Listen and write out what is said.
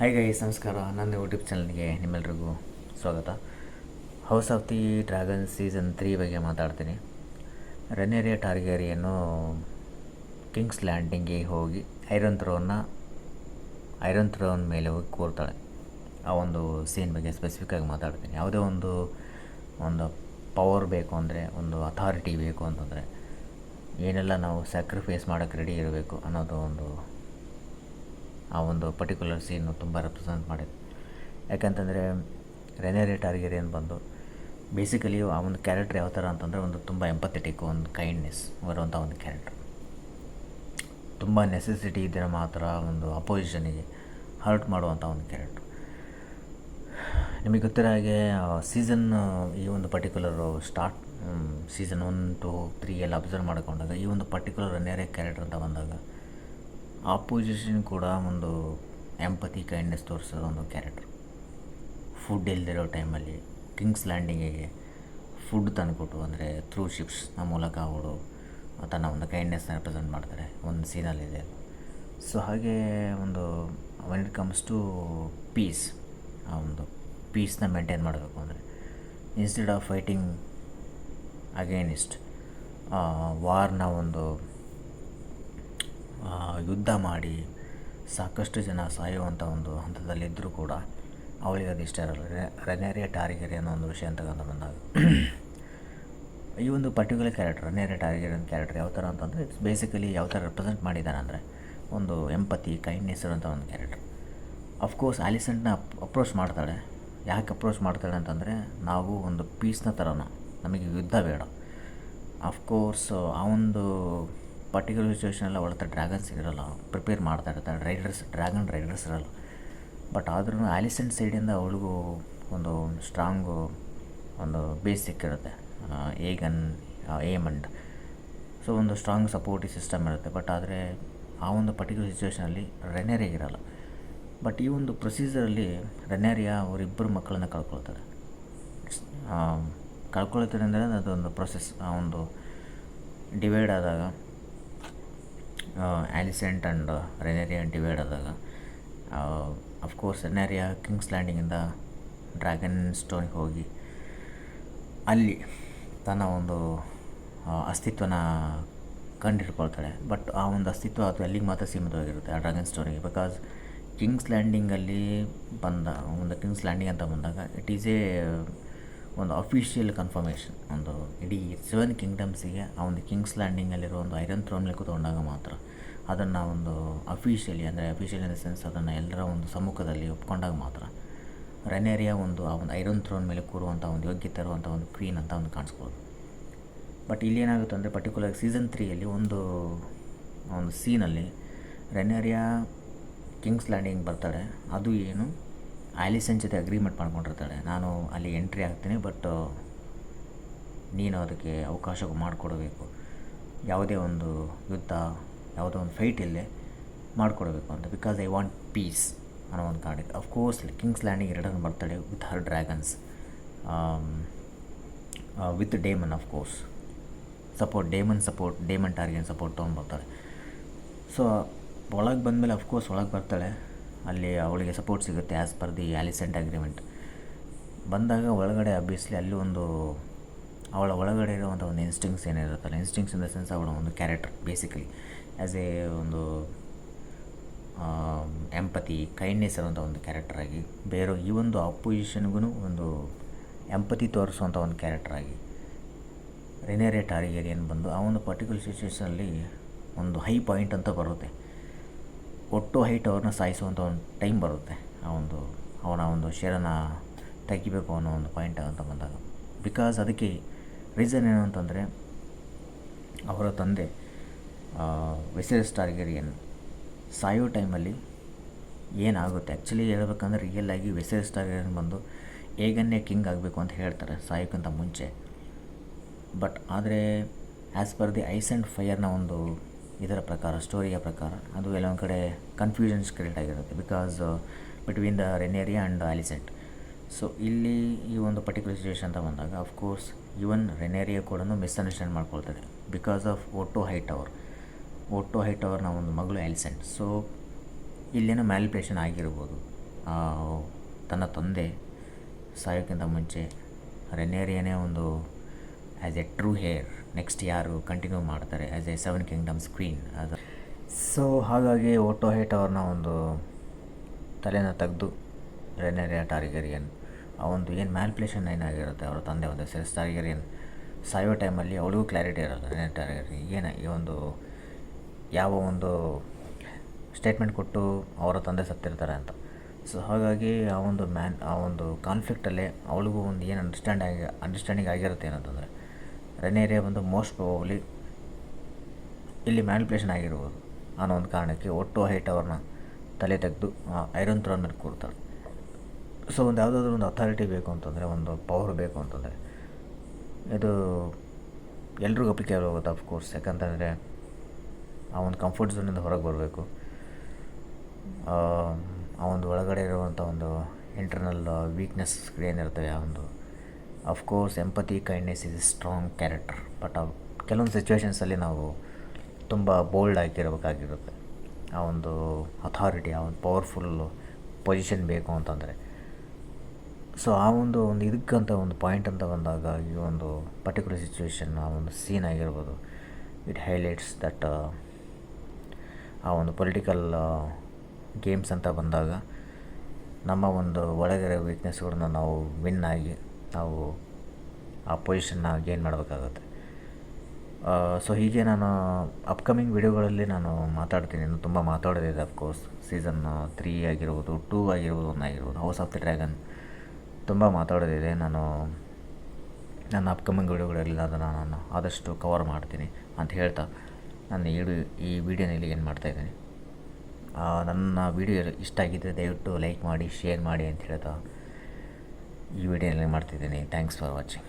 Hi guys, ನಮಸ್ಕಾರ. ನನ್ನ YouTube ಚಾನಲ್ಗೆ ನಿಮ್ಮೆಲ್ರಿಗೂ ಸ್ವಾಗತ. House of the dragon season 3 ಬಗ್ಗೆ ಮಾತಾಡ್ತೀನಿ. ರೆನೇರಿಯಾ ಟಾರ್ಗೆರಿಯನ್ನು ಕಿಂಗ್ಸ್ ಲ್ಯಾಂಡಿಂಗ್ಗೆ ಹೋಗಿ ಐರನ್ ಥ್ರೋನ್ ಮೇಲೆ ಹೋಗಿ ಕೂರ್ತಾಳೆ. ಆ ಒಂದು ಸೀನ್ ಬಗ್ಗೆ ಸ್ಪೆಸಿಫಿಕ್ಕಾಗಿ ಮಾತಾಡ್ತೀನಿ. ಯಾವುದೇ ಒಂದು ಪವರ್ ಬೇಕು ಅಂದರೆ, ಒಂದು ಅಥಾರಿಟಿ ಬೇಕು ಅಂತಂದರೆ ಏನೆಲ್ಲ ನಾವು ಸ್ಯಾಕ್ರಿಫೈಸ್ ಮಾಡೋಕ್ಕೆ ರೆಡಿ ಇರಬೇಕು ಅನ್ನೋದು ಆ ಒಂದು ಪರ್ಟಿಕ್ಯುಲರ್ ಸೀನು ತುಂಬ ರೆಪ್ರೆಸೆಂಟ್ ಮಾಡಿದೆ. ಯಾಕಂತಂದರೆ ರೆನೇರಿಯಾ ಟಾರ್ಗೆರಿಯನ್ ಬಂದು ಬೇಸಿಕಲಿ ಆ ಒಂದು ಕ್ಯಾರೆಕ್ಟರ್ ಯಾವ ಥರ ಅಂತಂದರೆ, ಒಂದು ತುಂಬ ಎಂಪಥೆಟಿಕ್, ಒಂದು ಕೈಂಡ್ನೆಸ್ ಬರುವಂಥ ಒಂದು ಕ್ಯಾರೆಕ್ಟರ್. ತುಂಬ ನೆಸೆಸಿಟಿ ಇದ್ದರೆ ಮಾತ್ರ ಒಂದು ಅಪೋಸಿಷನಿಗೆ ಹರ್ಟ್ ಮಾಡುವಂಥ ಒಂದು ಕ್ಯಾರೆಕ್ಟರ್. ನಿಮಗೆ ಗೊತ್ತಿರೋ ಹಾಗೆ ಈ ಒಂದು ಪರ್ಟಿಕ್ಯುಲರ್ ಸೀಸನ್ 1, 2, 3 ಎಲ್ಲ ಅಬ್ಸರ್ವ್ ಮಾಡಿಕೊಂಡಾಗ ಈ ಒಂದು ಪರ್ಟಿಕ್ಯುಲರ್ ರೆನೇರಿಯಾ ಕ್ಯಾರೆಕ್ಟರ್ ಅಂತ ಬಂದಾಗ ಆಪೋಸಿಷನ್ ಕೂಡ ಒಂದು ಎಂಪತಿ, ಕೈಂಡ್ನೆಸ್ ತೋರಿಸೋದು ಒಂದು ಕ್ಯಾರೆಕ್ಟರ್. ಫುಡ್ ಇಲ್ಲದಿರೋ ಟೈಮಲ್ಲಿ ಕಿಂಗ್ಸ್ ಲ್ಯಾಂಡಿಂಗಿಗೆ ಫುಡ್ ತಂದುಕೊಟ್ಟು, ಅಂದರೆ ಥ್ರೂ ಶಿಪ್ಸ್ ಮೂಲಕ ಅವಳು ತನ್ನ ಒಂದು ಕೈಂಡ್ನೆಸ್ನ ರೆಪ್ರೆಸೆಂಟ್ ಮಾಡ್ತಾರೆ ಒಂದು ಸೀನಲ್ಲಿದೆ. ಸೊ ಹಾಗೆ ಒಂದು when it comes to peace, ಆ ಒಂದು ಪೀಸ್ನ ಮೇಂಟೈನ್ ಮಾಡಬೇಕು ಅಂದರೆ ಇನ್ಸ್ಟೆಡ್ ಆಫ್ ಫೈಟಿಂಗ್ ಅಗೇನಿಸ್ಟ್ ವಾರ್ನ ಒಂದು ಯುದ್ಧ ಮಾಡಿ ಸಾಕಷ್ಟು ಜನ ಸಾಯುವಂಥ ಒಂದು ಹಂತದಲ್ಲಿದ್ದರೂ ಕೂಡ ಅವಳಿಗೆ ಅದು ಇಷ್ಟ ಇರಲ್ಲ. ರೆನೇರಿಯಾ ಟಾರ್ಗೆರಿಯನ್ ಅನ್ನೋ ಒಂದು ವಿಷಯ ಅಂತ ಬಂದಾಗ ಈ ಒಂದು ಪರ್ಟಿಕ್ಯುಲರ್ ಕ್ಯಾರೆಕ್ಟರ್, ರೆನೇರಿಯಾ ಟಾರ್ಗೆರಿಯನ್ ಕ್ಯಾರೆಕ್ಟರ್ ಯಾವ ಥರ ಅಂತಂದರೆ, ಇಟ್ಸ್ ಬೇಸಿಕಲಿ ಯಾವ ಥರ ರೆಪ್ರೆಸೆಂಟ್ ಮಾಡಿದ್ದಾನೆ ಅಂದರೆ, ಒಂದು ಎಂಪತಿ, ಕೈಂಡ್ನೆಸ್ ಇರೋಂಥ ಒಂದು ಕ್ಯಾರೆಕ್ಟರ್. ಅಫ್ಕೋರ್ಸ್ ಆಲಿಸೆಂಟ್ನ ಅಪ್ರೋಚ್ ಮಾಡ್ತಾಳೆ. ಯಾಕೆ ಅಪ್ರೋಚ್ ಮಾಡ್ತಾಳೆ ಅಂತಂದರೆ, ನಾವು ಒಂದು ಪೀಸ್ನ ಥರನ, ನಮಗೆ ಯುದ್ಧ ಬೇಡ. ಅಫ್ಕೋರ್ಸ್ ಆ ಒಂದು ಪರ್ಟಿಕ್ಯುಲರ್ ಸಿಚುವೇಷನೆಲ್ಲ ಅವಳ ಹತ್ರ ಡ್ರ್ಯಾಗನ್ಸ್ ಇರೋಲ್ಲ, ಪ್ರಿಪೇರ್ ಮಾಡ್ತಾ ಇರ್ತಾರೆ, ಡ್ರ್ಯಾಗನ್ ರೈಡರ್ಸ್ ಇರೋಲ್ಲ. ಬಟ್ ಆದ್ರೂ ಆಲಿಸೆಂಟ್ ಸೈಡಿಂದ ಅವಳಿಗೂ ಒಂದು ಸ್ಟ್ರಾಂಗು ಒಂದು ಬೇಸ್ ಸಿಕ್ಕಿರುತ್ತೆ, ಏಮಂಡ್. ಸೊ ಒಂದು ಸ್ಟ್ರಾಂಗ್ ಸಪೋರ್ಟಿವ್ ಸಿಸ್ಟಮ್ ಇರುತ್ತೆ. ಬಟ್ ಆದರೆ ಆ ಒಂದು ಪರ್ಟಿಕ್ಯುಲರ್ ಸಿಚುವೇಷನಲ್ಲಿ ರೆನೇರಿಯಾ ಇರೋಲ್ಲ. ಬಟ್ ಈ ಒಂದು ಪ್ರೊಸೀಜರಲ್ಲಿ ರೆನೇರಿಯಾ ಅವರಿಬ್ಬರು ಮಕ್ಕಳನ್ನು ಕಳ್ಕೊಳ್ತಾರೆ ಅಂದರೆ ಅದೊಂದು ಪ್ರೊಸೆಸ್. ಆ ಒಂದು ಡಿವೈಡ್ ಆದಾಗ, ಆಲಿಸೆಂಟ್ ಆ್ಯಂಡ್ ರೆನೇರಿಯಾ ಡಿವೈಡ್ ಆದಾಗ, ಅಫ್ಕೋರ್ಸ್ ರೆನೇರಿಯಾ ಕಿಂಗ್ಸ್ ಲ್ಯಾಂಡಿಂಗಿಂದ ಡ್ರ್ಯಾಗನ್ ಸ್ಟೋನ್ಗೆ ಹೋಗಿ ಅಲ್ಲಿ ತನ್ನ ಒಂದು ಅಸ್ತಿತ್ವನ ಕಂಡಿಡ್ಕೊಳ್ತಾಳೆ. ಬಟ್ ಆ ಒಂದು ಅಸ್ತಿತ್ವ ಅದು ಅಲ್ಲಿಗೆ ಮಾತ್ರ ಸೀಮಿತವಾಗಿರುತ್ತೆ, ಆ ಡ್ರ್ಯಾಗನ್ ಸ್ಟೋನಿಗೆ. ಬಿಕಾಸ್ ಕಿಂಗ್ಸ್ ಲ್ಯಾಂಡಿಂಗಲ್ಲಿ ಕಿಂಗ್ಸ್ ಲ್ಯಾಂಡಿಂಗ್ ಅಂತ ಬಂದಾಗ ಇಟ್ ಈಸ್ ಒಂದು ಅಫಿಷಿಯಲ್ ಕನ್ಫರ್ಮೇಷನ್. ಒಂದು ಇಡೀ 7 ಕಿಂಗ್ಡಮ್ಸಿಗೆ ಆ ಒಂದು ಕಿಂಗ್ಸ್ ಲ್ಯಾಂಡಿಂಗಲ್ಲಿರೋ ಒಂದು ಐರನ್ ಥ್ರೋನ್ ಮೇಲೆ ಕೂತ್ಕೊಂಡಾಗ ಮಾತ್ರ ಅದನ್ನು ಒಂದು ಅಫಿಷಿಯಲಿ ಇನ್ ದ ಸೆನ್ಸ್ ಅದನ್ನು ಎಲ್ಲರ ಒಂದು ಸಮ್ಮುಖದಲ್ಲಿ ಒಪ್ಕೊಂಡಾಗ ಮಾತ್ರ ರೆನೇರಿಯಾ ಆ ಒಂದು ಐರನ್ ಥ್ರೋನ್ ಮೇಲೆ ಕೂರುವಂಥ ಒಂದು ಯೋಗ್ಯತೆ ಇರುವಂಥ ಒಂದು ಕ್ವೀನ್ ಅಂತ ಒಂದು ಕಾಣಿಸ್ಬೋದು. ಬಟ್ ಇಲ್ಲಿ ಏನಾಗುತ್ತೆ ಅಂದರೆ, ಪರ್ಟಿಕ್ಯುಲರ್ ಸೀಸನ್ 3ಯಲ್ಲಿ ಒಂದು ಸೀನಲ್ಲಿ ರೆನೇರಿಯಾ ಕಿಂಗ್ಸ್ ಲ್ಯಾಂಡಿಂಗ್ ಬರ್ತಾಳೆ. ಅದು ಏನು, ಆಲಿಸೆಂಟ್ ಜೊತೆ ಅಗ್ರಿಮೆಂಟ್ ಮಾಡ್ಕೊಂಡಿರ್ತಾಳೆ, ನಾನು ಅಲ್ಲಿ ಎಂಟ್ರಿ ಆಗ್ತೀನಿ, ಬಟ್ ನೀನು ಅದಕ್ಕೆ ಅವಕಾಶ ಮಾಡಿಕೊಡಬೇಕು, ಯಾವುದೇ ಒಂದು ಯುದ್ಧ, ಯಾವುದೋ ಒಂದು ಫೈಟ್ ಇಲ್ಲದೆ ಮಾಡಿಕೊಡ್ಬೇಕು ಅಂತ. ಬಿಕಾಸ್ ಐ ವಾಂಟ್ ಪೀಸ್ ಅನ್ನೋ ಒಂದು ಕಾರಣಕ್ಕೆ. ಅಫ್ಕೋರ್ಸ್ ಕಿಂಗ್ಸ್ ಲ್ಯಾಂಡಿಂಗ್ ರಿಟರ್ನ್ ಬರ್ತಾಳೆ with her dragons, with Daemon. Of course Daemon Targaryen support ತೊಗೊಂಡ್ಬರ್ತಾಳೆ. ಸೊ ಒಳಗೆ ಬಂದಮೇಲೆ ಅಫ್ಕೋರ್ಸ್ ಒಳಗೆ ಬರ್ತಾಳೆ, ಅಲ್ಲಿ ಅವಳಿಗೆ ಸಪೋರ್ಟ್ ಸಿಗುತ್ತೆ as per the Alicent agreement. ಬಂದಾಗ ಒಳಗಡೆ ಅಬ್ವಿಯಸ್ಲಿ ಅಲ್ಲಿ ಅವಳ ಒಳಗಡೆ ಇರುವಂಥ ಒಂದು ಇನ್ಸ್ಟಿಂಕ್ಟ್ಸ್ ಏನಿರುತ್ತಲ್ಲ, ಇನ್ಸ್ಟಿಂಕ್ಟ್ಸ್ ಇನ್ ದ ಸೆನ್ಸ್ ಅವಳ ಒಂದು ಕ್ಯಾರೆಕ್ಟರ್ ಬೇಸಿಕಲಿ ಆ್ಯಸ್ ಒಂದು ಎಂಪತಿ, ಕೈಂಡ್ನೆಸ್ ಇರುವಂಥ ಒಂದು ಕ್ಯಾರೆಕ್ಟರಾಗಿ, ಬೇರೆ ಈ ಒಂದು ಅಪೋಸಿಷನ್ಗೂ ಒಂದು ಎಂಪತಿ ತೋರಿಸುವಂಥ ಒಂದು ಕ್ಯಾರೆಕ್ಟರಾಗಿ ರೆನೇರಿಯಾ ಟಾರ್ಗೆರಿಯನ್ ಬಂದು ಆ ಒಂದು ಪರ್ಟಿಕ್ಯುಲರ್ ಸಿಚುವೇಷನಲ್ಲಿ ಒಂದು ಹೈ ಪಾಯಿಂಟ್ ಅಂತ ಬರುತ್ತೆ. ಒಟ್ಟು ಹೈಟ್ ಅವ್ರನ್ನ ಸಾಯಿಸುವಂಥ ಒಂದು ಟೈಮ್ ಬರುತ್ತೆ, ಅವನ ಒಂದು ಶೇರನ್ನು ತೆಗಿಬೇಕು ಅನ್ನೋ ಒಂದು ಪಾಯಿಂಟ್ ಅಂತ ಬಂದಾಗ. ಬಿಕಾಸ್ ಅದಕ್ಕೆ ರೀಸನ್ ಏನು ಅಂತಂದರೆ, ಅವರ ತಂದೆ ವಿಸೆರಿಯಸ್ ಟಾರ್ಗೆರಿಯನ್ ಸಾಯೋ ಟೈಮಲ್ಲಿ ಏನಾಗುತ್ತೆ, ಆ್ಯಕ್ಚುಲಿ ಹೇಳ್ಬೇಕಂದ್ರೆ ರಿಯಲಾಗಿ ವಿಸೆರಿಯಸ್ ಟಾರ್ಗೆರಿಯನ್ ಬಂದು ಏಗನ್ನೇ ಕಿಂಗ್ ಆಗಬೇಕು ಅಂತ ಹೇಳ್ತಾರೆ ಸಾಯೋಕ್ಕಿಂತ ಮುಂಚೆ. ಬಟ್ ಆದರೆ as per the ice and ಫೈರ್ನ ಒಂದು ಇದರ ಪ್ರಕಾರ, ಸ್ಟೋರಿಯ ಪ್ರಕಾರ, ಅದು ಎಲ್ಲೊಂದು ಕಡೆ ಕನ್ಫ್ಯೂಷನ್ಸ್ ಕ್ರಿಯೇಟ್ ಆಗಿರುತ್ತೆ because between the Rhaenyra and Alicent. So ಇಲ್ಲಿ ಈ ಒಂದು ಪರ್ಟಿಕ್ಯುಲರ್ ಸಿಚುವೇಷನ್ ಅಂತ ಬಂದಾಗ ಅಫ್ಕೋರ್ಸ್ ಈವನ್ ರೆನೇರಿಯಾ ಕೂಡ ಮಿಸ್ಅಂಡರ್ಸ್ಟ್ಯಾಂಡ್ ಮಾಡ್ಕೊಳ್ತಾರೆ ಬಿಕಾಸ್ ಆಫ್ ಓಟೋ ಹೈಟವರ್ನ ಒಂದು ಮಗಳು ಆಲಿಸೆಂಟ್. ಸೊ ಇಲ್ಲೇನೋ ಮ್ಯಾನಿಪುಲೇಷನ್ ಆಗಿರ್ಬೋದು. ತನ್ನ ತಂದೆ ಸಾಯೋಕ್ಕಿಂತ ಮುಂಚೆ ರೆನೇರಿಯನೇ ಒಂದು as A true hair next ಯಾರು ಕಂಟಿನ್ಯೂ ಮಾಡ್ತಾರೆ ಆ್ಯಸ್ ಎ 7 ಕಿಂಗ್ಡಮ್ಸ್ ಕ್ವೀನ್ ಅದು. ಸೊ ಹಾಗಾಗಿ ಓಟೋ ಹೇಟ್ ಅವ್ರನ್ನ ಒಂದು ತಲೆನ ತೆಗೆದು ರೆನೇರಿಯಾ ಟಾರ್ಗೆರಿಯನ್ ಆ ಒಂದು ಏನು ಮ್ಯಾಲ್ಪ್ಲೇಷನ್ ಏನಾಗಿರುತ್ತೆ ಅವರ ತಂದೆ ಒಂದು ಸೆರೆಸ್ ಟಾರ್ಗೆರಿಯನ್ ಸಾಯೋ ಟೈಮಲ್ಲಿ ಅವಳಿಗೂ ಕ್ಲಾರಿಟಿ ಇರೋಲ್ಲ ರೆನೇರಿಯಾ ಟಾರ್ಗೆರಿಯನ್ ಏನು ಈ ಒಂದು ಯಾವ ಒಂದು ಸ್ಟೇಟ್ಮೆಂಟ್ ಕೊಟ್ಟು ಅವರ ತಂದೆ ಸತ್ತಿರ್ತಾರೆ ಅಂತ. ಸೊ ಹಾಗಾಗಿ ಆ ಒಂದು ಕಾನ್ಫ್ಲಿಕ್ಟಲ್ಲೇ ಅವಳಿಗೂ ಒಂದು ಏನು ಅಂಡರ್ಸ್ಟ್ಯಾಂಡಿಂಗ್ ಆಗಿರುತ್ತೆ ಏನಂತಂದರೆ ರೆನೇರಿಯಾ ಬಂದು ಮೋಸ್ಟ್ ಪ್ರಾಬಬ್ಲಿ ಇಲ್ಲಿ ಮ್ಯಾನಿಪ್ಯುಲೇಷನ್ ಆಗಿರ್ಬೋದು ಅನ್ನೋ ಒಂದು ಕಾರಣಕ್ಕೆ ಒಟ್ಟು ಹೈಟ್ ಅವ್ರನ್ನ ತಲೆ ತೆಗೆದು ಐರನ್ ಥ್ರೋನ್ ಮೇಲೆ ಕೂರ್ತಾರೆ. ಸೊ ಒಂದು ಯಾವುದಾದ್ರೂ ಒಂದು ಅಥಾರಿಟಿ ಬೇಕು ಅಂತಂದರೆ, ಒಂದು ಪವರ್ ಬೇಕು ಅಂತಂದರೆ ಇದು ಎಲ್ರಿಗೂ ಅಪ್ಲಿಕೇಬಲ್ ಆಗುತ್ತೆ ಅಫ್ಕೋರ್ಸ್. ಯಾಕಂತಂದರೆ ಆ ಒಂದು ಕಂಫರ್ಟ್ ಝೋನಿಂದ ಹೊರಗೆ ಬರಬೇಕು. ಆ ಒಂದು ಒಳಗಡೆ ಇರುವಂಥ ಒಂದು ಇಂಟರ್ನಲ್ ವೀಕ್ನೆಸ್ ಏನಿರ್ತವೆ ಆ ಒಂದು of course empathy kindness is strong character. But ಕೆಲವೊಂದು ಸಿಚುವೇಷನ್ಸಲ್ಲಿ ನಾವು ತುಂಬ ಬೋಲ್ಡ್ ಆಗಿರಬೇಕಾಗಿರುತ್ತೆ. ಆ ಒಂದು ಅಥಾರಿಟಿ, ಆ ಒಂದು ಪವರ್ಫುಲ್ ಪೊಸಿಷನ್ ಬೇಕು ಅಂತಂದರೆ. ಸೊ ಆ ಒಂದು ಇದಕ್ಕಂತ ಒಂದು ಪಾಯಿಂಟ್ ಅಂತ ಬಂದಾಗ ಈ ಒಂದು ಪರ್ಟಿಕ್ಯುಲರ್ ಸಿಚುವೇಶನ್, ಆ ಒಂದು ಸೀನ್ ಆಗಿರ್ಬೋದು, ಇಟ್ ಹೈಲೈಟ್ಸ್ ದಟ್ ಆ ಒಂದು ಪೊಲಿಟಿಕಲ್ ಗೇಮ್ಸ್ ಅಂತ ಬಂದಾಗ ನಮ್ಮ ಒಂದು ಒಳಗಿರೋ ವೀಕ್ನೆಸ್ಗಳನ್ನ ನಾವು ವಿನ್ ಆಗಿ ನಾವು ಆ ಪೊಸಿಷನ್ನ ಗೇನ್ ಮಾಡಬೇಕಾಗುತ್ತೆ. ಸೊ ಹೀಗೆ ನಾನು ಅಪ್ಕಮಿಂಗ್ ವಿಡಿಯೋಗಳಲ್ಲಿ ನಾನು ಮಾತಾಡ್ತೀನಿ. ಇನ್ನೂ ತುಂಬ ಮಾತಾಡೋದಿದೆ ಅಫ್ಕೋರ್ಸ್. ಸೀಸನ್ 3 ಆಗಿರ್ಬೋದು, 2 ಆಗಿರ್ಬೋದು, 1 ಆಗಿರ್ಬೋದು, ಹೌಸ್ ಆಫ್ ದಿ ಡ್ರ್ಯಾಗನ್ ತುಂಬ ಮಾತಾಡೋದಿದೆ. ನಾನು ನನ್ನ ಅಪ್ಕಮಿಂಗ್ ವಿಡಿಯೋಗಳಲ್ಲಿ ಅದನ್ನು ನಾನು ಆದಷ್ಟು ಕವರ್ ಮಾಡ್ತೀನಿ ಅಂತ ಹೇಳ್ತಾ ನಾನು ಈ ವಿಡಿಯೋನ ಇಲ್ಲಿಗೆ ಏನು ಮಾಡ್ತಾಯಿದ್ದೀನಿ. ನನ್ನ ವಿಡಿಯೋ ಇಷ್ಟ ಆಗಿದ್ದರೆ ದಯವಿಟ್ಟು ಲೈಕ್ ಮಾಡಿ, ಶೇರ್ ಮಾಡಿ ಅಂತ ಹೇಳ್ತಾ ಈ ವಿಡಿಯೋನಲ್ಲಿ ಮಾಡ್ತಿದ್ದೀನಿ. Thanks for watching.